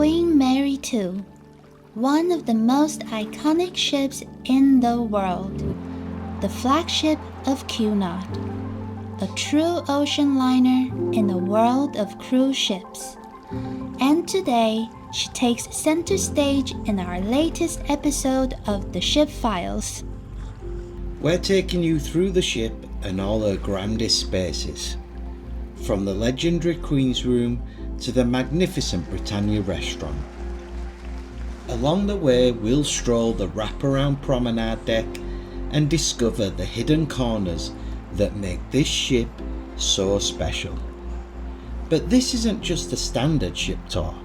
Queen Mary II, one of the most iconic ships in the world, the flagship of Cunard, a true ocean liner in a world of cruise ships. And today, she takes center stage in our latest episode of The Ship Files. We're taking you through the ship and all her grandest spaces, from the legendary Queen's Room to the magnificent Britannia restaurant. Along the way, we'll stroll the wraparound promenade deck and discover the hidden corners that make this ship so special. But this isn't just a standard ship tour.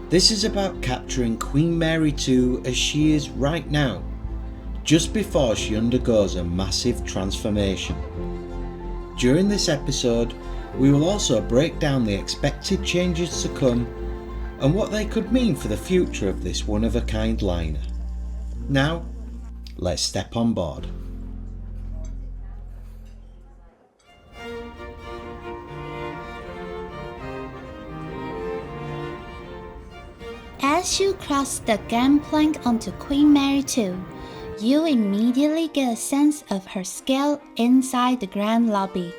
This is about capturing Queen Mary II as she is right now, just before she undergoes a massive transformation. During this episode, we will also break down the expected changes to come and what they could mean for the future of this one-of-a-kind liner. Now, let's step on board. As you cross the gangplank onto Queen Mary II, you immediately get a sense of her scale inside the grand lobby.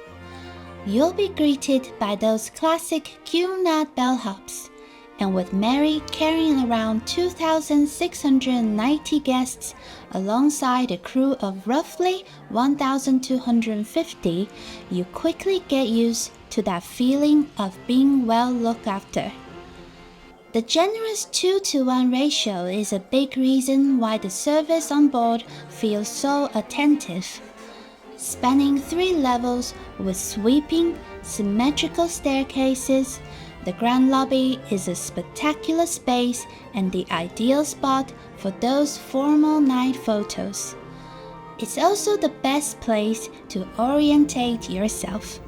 You'll be greeted by those classic Cunard bellhops, and with Mary carrying around 2,690 guests alongside a crew of roughly 1,250, you quickly get used to that feeling of being well looked after. The generous 2-to-1 ratio is a big reason why the service on board feels so attentive. Spanning 3 levels with sweeping, symmetrical staircases, the grand lobby is a spectacular space and the ideal spot for those formal night photos. It's also the best place to orientate yourself.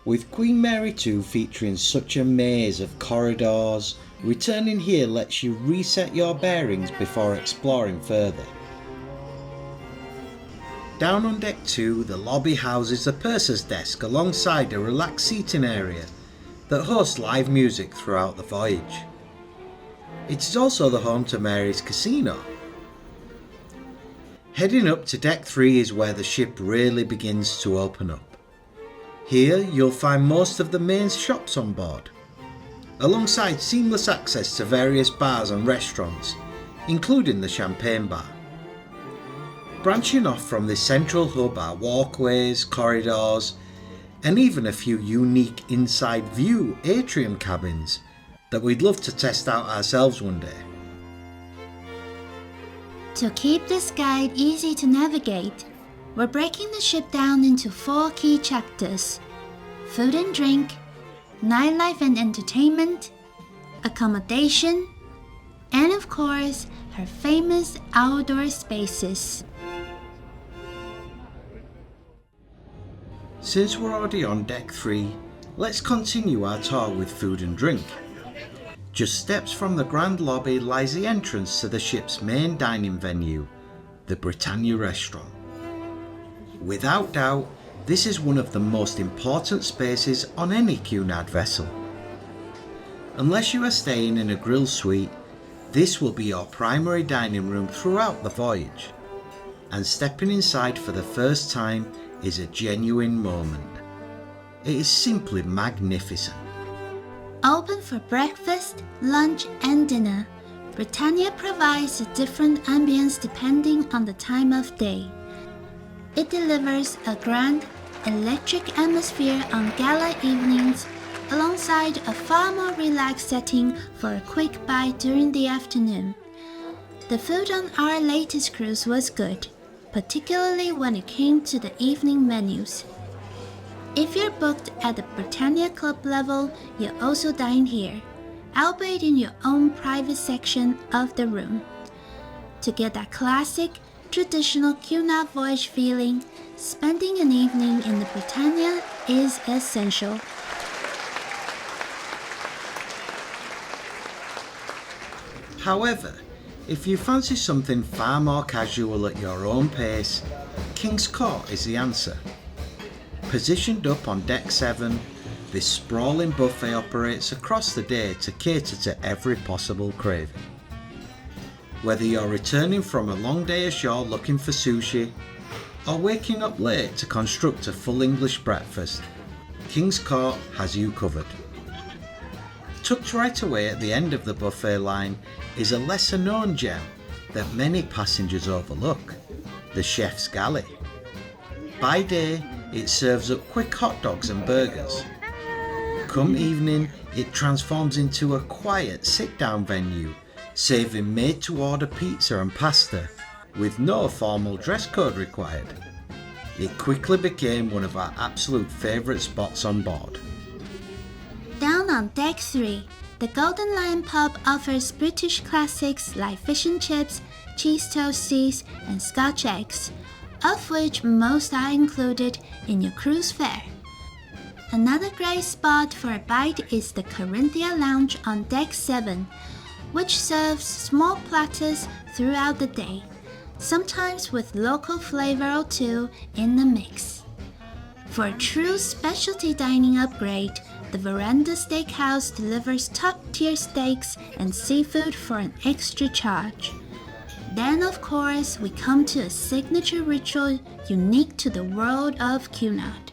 With Queen Mary II featuring such a maze of corridors, returning here lets you reset your bearings before exploring further. Down on deck 2, the lobby houses the purser's desk alongside a relaxed seating area that hosts live music throughout the voyage. It is also the home to Mary's casino. Heading up to deck 3 is where the ship really begins to open up. Here you'll find most of the main shops on board, alongside seamless access to various bars and restaurants, including the champagne bar. Branching off from this central hub are walkways, corridors, and even a few unique inside view atrium cabins that we'd love to test out ourselves one day. To keep this guide easy to navigate, we're breaking the ship down into 4 key chapters: food and drink, nightlife and entertainment, accommodation, and of course, her famous outdoor spaces. Since we're already on deck 3, let's continue our tour with food and drink. Just steps from the grand lobby lies the entrance to the ship's main dining venue, the Britannia restaurant. Without doubt, this is one of the most important spaces on any Cunard vessel. Unless you are staying in a grill suite, this will be your primary dining room throughout the voyage, and stepping inside for the first time is a genuine moment. It is simply magnificent. Open for breakfast, lunch, and dinner, Britannia provides a different ambience depending on the time of day. It delivers a grand, electric atmosphere on gala evenings, alongside a far more relaxed setting for a quick bite during the afternoon. The food on our latest cruise was good, particularly when it came to the evening menus. If you're booked at the Britannia Club level, you'll also dine here, albeit in your own private section of the room. To get that classic, traditional Cunard voyage feeling, spending an evening in the Britannia is essential. However, if you fancy something far more casual at your own pace, King's Court is the answer. Positioned up on deck 7, This sprawling buffet operates across the day to cater to every possible craving. Whether you're returning from a long day ashore looking for sushi, or waking up late to construct a full English breakfast, King's Court has you covered. Tucked right away at the end of the buffet line is a lesser known gem that many passengers overlook, the Chef's Galley. By day, it serves up quick hot dogs and burgers. Come evening, it transforms into a quiet sit-down venue, serving made-to-order pizza and pasta, with no formal dress code required. It quickly became one of our absolute favourite spots on board. Down on Deck 3, the Golden Lion pub offers British classics like fish and chips, cheese toasties, and Scotch eggs, of which most are included in your cruise fare. Another great spot for a bite is the Carinthia lounge on Deck 7, which serves small platters throughout the day, sometimes with local flavor or two in the mix. For a true specialty dining upgrade, the Verandah Steakhouse delivers top-tier steaks and seafood for an extra charge. Then, of course, we come to a signature ritual unique to the world of Cunard.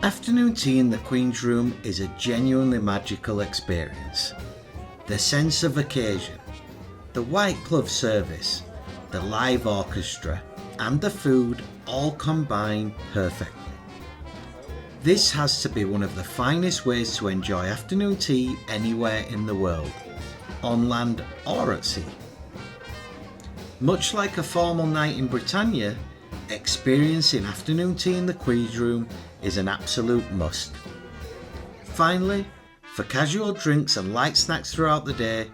Afternoon tea in the Queen's Room is a genuinely magical experience. The sense of occasion, the white glove service, the live orchestra, and the food all combine perfectly. This has to be one of the finest ways to enjoy afternoon tea anywhere in the world, on land or at sea. Much like a formal night in Britannia, experiencing afternoon tea in the Queen's Room is an absolute must. Finally, for casual drinks and light snacks throughout the day,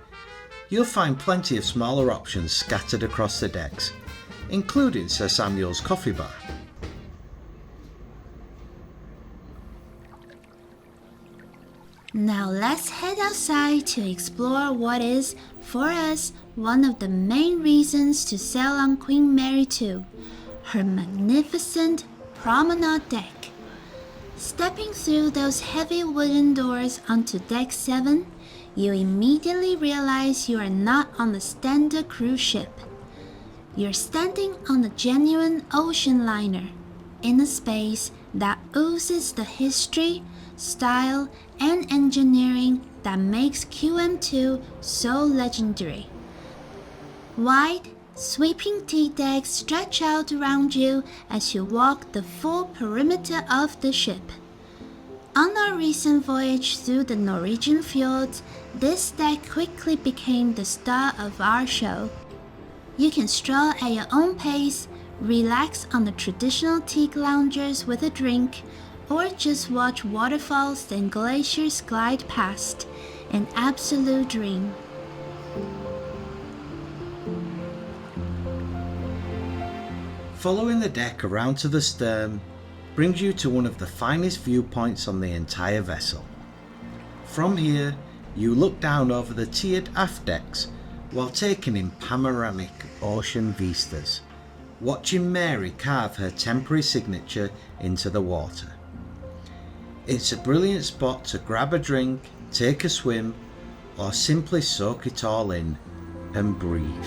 you'll find plenty of smaller options scattered across the decks, including Sir Samuel's coffee bar. Now let's head outside to explore what is, for us, one of the main reasons to sail on Queen Mary 2, her magnificent promenade deck. Stepping through those heavy wooden doors onto Deck 7, you immediately realize you are not on a standard cruise ship. You're standing on a genuine ocean liner, in a space that oozes the history, style, and engineering that makes QM2 so legendary. Wide, sweeping tea decks stretch out around you as you walk the full perimeter of the ship. On our recent voyage through the Norwegian fjords, this deck quickly became the star of our show. You can stroll at your own pace, relax on the traditional teak loungers with a drink, or just watch waterfalls and glaciers glide past. An absolute dream. Following the deck around to the stern brings you to one of the finest viewpoints on the entire vessel. From here, you look down over the tiered aft decks while taking in panoramic ocean vistas, watching Mary carve her temporary signature into the water. It's a brilliant spot to grab a drink, take a swim, or simply soak it all in and breathe.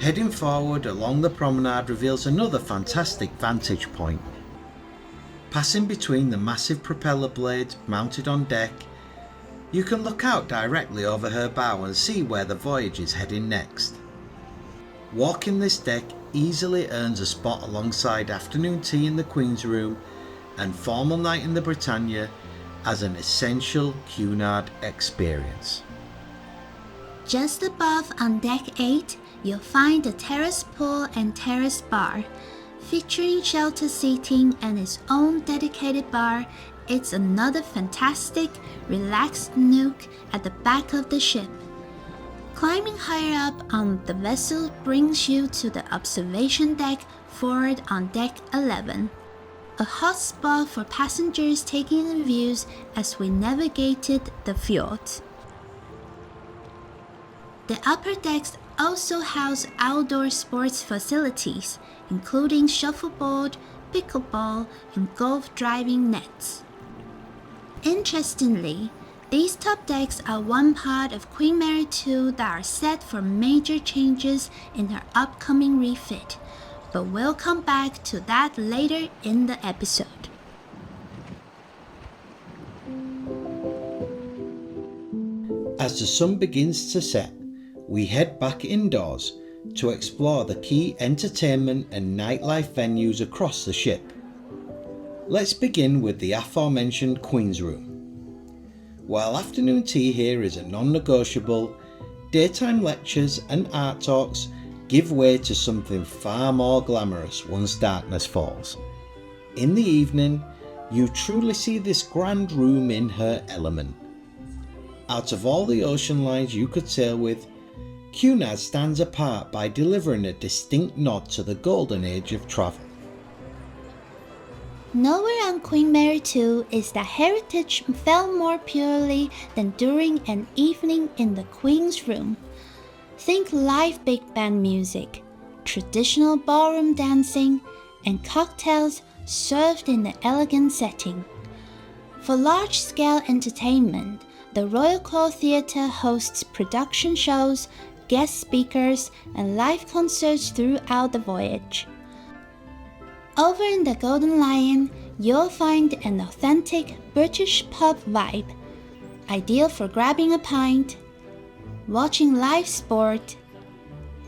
Heading forward along the promenade reveals another fantastic vantage point. Passing between the massive propeller blades mounted on deck, you can look out directly over her bow and see where the voyage is heading next. Walking this deck easily earns a spot alongside afternoon tea in the Queen's Room and formal night in the Britannia as an essential Cunard experience. Just above on Deck 8, you'll find the Terrace pool and Terrace bar. Featuring shelter seating and its own dedicated bar, it's another fantastic, relaxed nook at the back of the ship. Climbing higher up on the vessel brings you to the observation deck forward on Deck 11, a hot spot for passengers taking in views as we navigated the fjords. The upper decks also house outdoor sports facilities, including shuffleboard, pickleball, and golf driving nets. Interestingly, these top decks are one part of Queen Mary 2 that are set for major changes in her upcoming refit, but we'll come back to that later in the episode. As the sun begins to set, we head back indoors to explore the key entertainment and nightlife venues across the ship. Let's begin with the aforementioned Queen's Room. While afternoon tea here is a non-negotiable, daytime lectures and art talks give way to something far more glamorous once darkness falls. In the evening, you truly see this grand room in her element. Out of all the ocean lines you could sail with, Cunard stands apart by delivering a distinct nod to the golden age of travel. Nowhere on Queen Mary 2 is that heritage felt more purely than during an evening in the Queen's Room. Think live big band music, traditional ballroom dancing, and cocktails served in an elegant setting. For large-scale entertainment, the Royal Court Theatre hosts production shows, guest speakers, and live concerts throughout the voyage. Over in the Golden Lion, you'll find an authentic British pub vibe, ideal for grabbing a pint, watching live sport,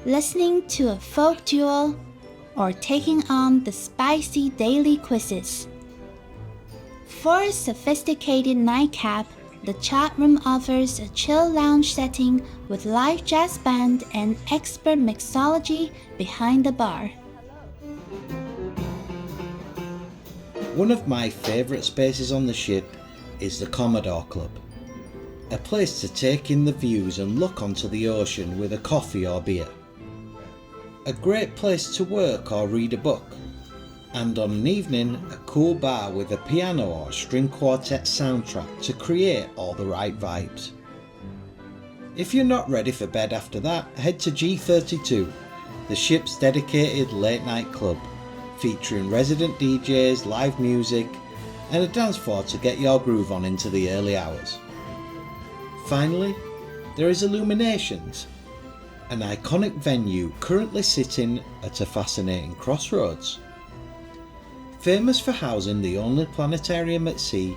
listening to a folk duel, or taking on the spicy daily quizzes. For a sophisticated nightcap, the chat room offers a chill lounge setting with live jazz band and expert mixology behind the bar. One of my favourite spaces on the ship is the Commodore Club, a place to take in the views and look onto the ocean with a coffee or beer. A great place to work or read a book, and on an evening a cool bar with a piano or string quartet soundtrack to create all the right vibes. If you're not ready for bed after that, head to G32, the ship's dedicated late night club, featuring resident DJs, live music, and a dance floor to get your groove on into the early hours. Finally, there is Illuminations, an iconic venue currently sitting at a fascinating crossroads. Famous for housing the only planetarium at sea,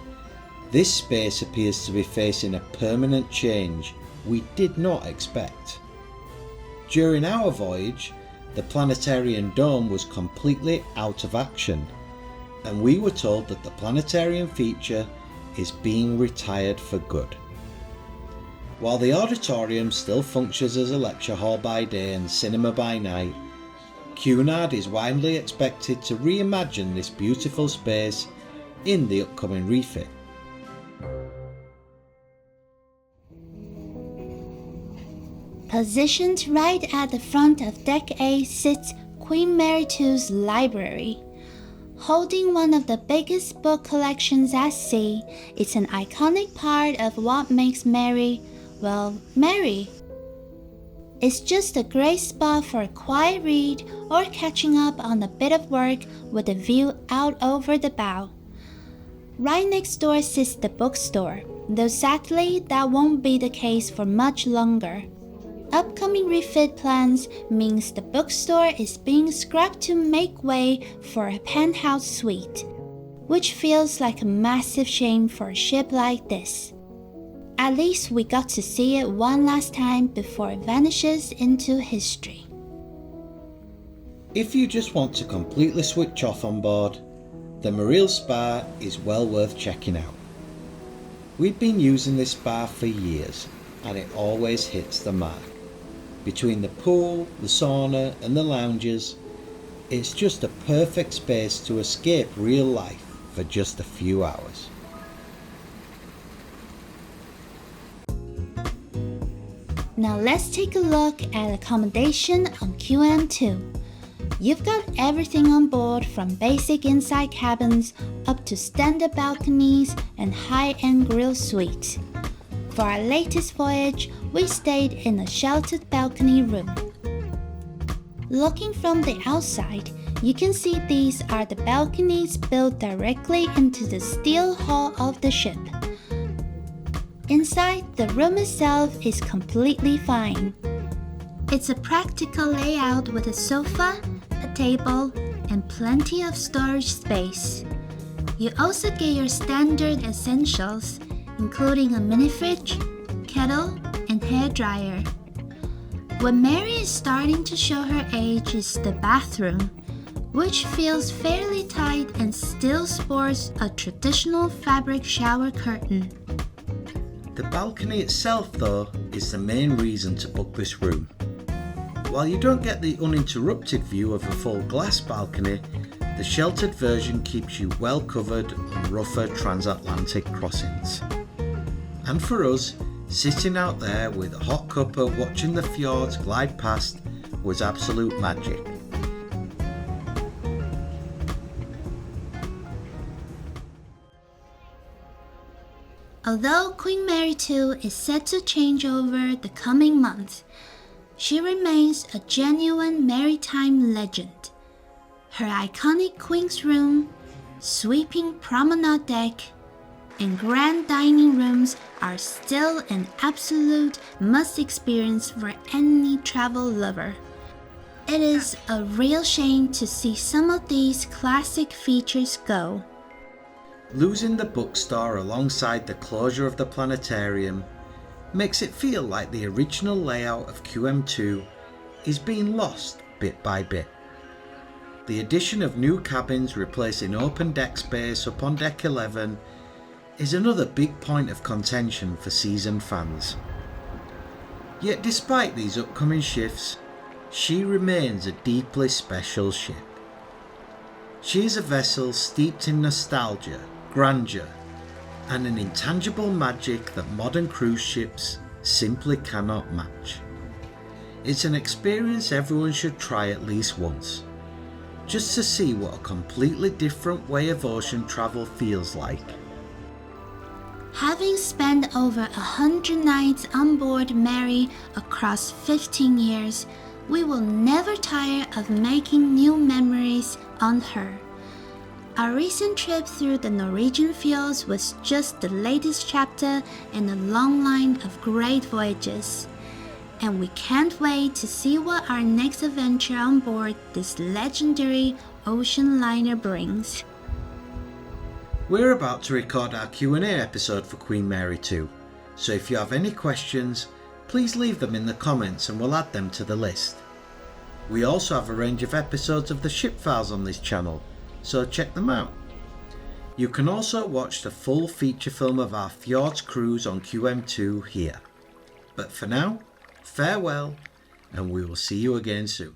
this space appears to be facing a permanent change we did not expect. During our voyage, the planetarium dome was completely out of action, and we were told that the planetarium feature is being retired for good. While the auditorium still functions as a lecture hall by day and cinema by night, Cunard is widely expected to reimagine this beautiful space in the upcoming refit. Positioned right at the front of Deck A sits Queen Mary 2's library. Holding one of the biggest book collections at sea, it's an iconic part of what makes Mary, well, Mary. It's just a great spot for a quiet read or catching up on a bit of work with a view out over the bow. Right next door sits the bookstore, though sadly that won't be the case for much longer. Upcoming refit plans means the bookstore is being scrapped to make way for a penthouse suite, which feels like a massive shame for a ship like this. At least we got to see it one last time before it vanishes into history. If you just want to completely switch off on board, the Marine Spa is well worth checking out. We've been using this spa for years, and it always hits the mark. Between the pool, the sauna and the lounges, it's just a perfect space to escape real life for just a few hours. Now let's take a look at accommodation on QM2. You've got everything on board from basic inside cabins up to standard balconies and high-end grill suites. For our latest voyage, we stayed in a sheltered balcony room. Looking from the outside, you can see these are the balconies built directly into the steel hull of the ship. Inside, the room itself is completely fine. It's a practical layout with a sofa, a table, and plenty of storage space. You also get your standard essentials, including a mini fridge, kettle, and hairdryer. What Mary is starting to show her age is the bathroom, which feels fairly tight and still sports a traditional fabric shower curtain. The balcony itself, though, is the main reason to book this room. While you don't get the uninterrupted view of a full glass balcony, the sheltered version keeps you well covered on rougher transatlantic crossings. And for us, sitting out there with a hot cuppa watching the fjords glide past was absolute magic. Although Queen Mary II is set to change over the coming months, she remains a genuine maritime legend. Her iconic Queen's Room, sweeping promenade deck, and grand dining rooms are still an absolute must-experience for any travel lover. It is a real shame to see some of these classic features go. Losing the bookstore alongside the closure of the planetarium makes it feel like the original layout of QM2 is being lost bit by bit. The addition of new cabins replacing open deck space up on deck 11 is another big point of contention for seasoned fans. Yet despite these upcoming shifts, she remains a deeply special ship. She is a vessel steeped in nostalgia, grandeur, and an intangible magic that modern cruise ships simply cannot match. It's an experience everyone should try at least once, just to see what a completely different way of ocean travel feels like. Having spent over 100 nights on board Mary across 15 years, we will never tire of making new memories on her. Our recent trip through the Norwegian fjords was just the latest chapter in a long line of great voyages, and we can't wait to see what our next adventure on board this legendary ocean liner brings. We're about to record our Q&A episode for Queen Mary 2, so if you have any questions, please leave them in the comments and we'll add them to the list. We also have a range of episodes of the Ship Files on this channel, so check them out. You can also watch the full feature film of our Fjords cruise on QM2 here. But for now, farewell, and we will see you again soon.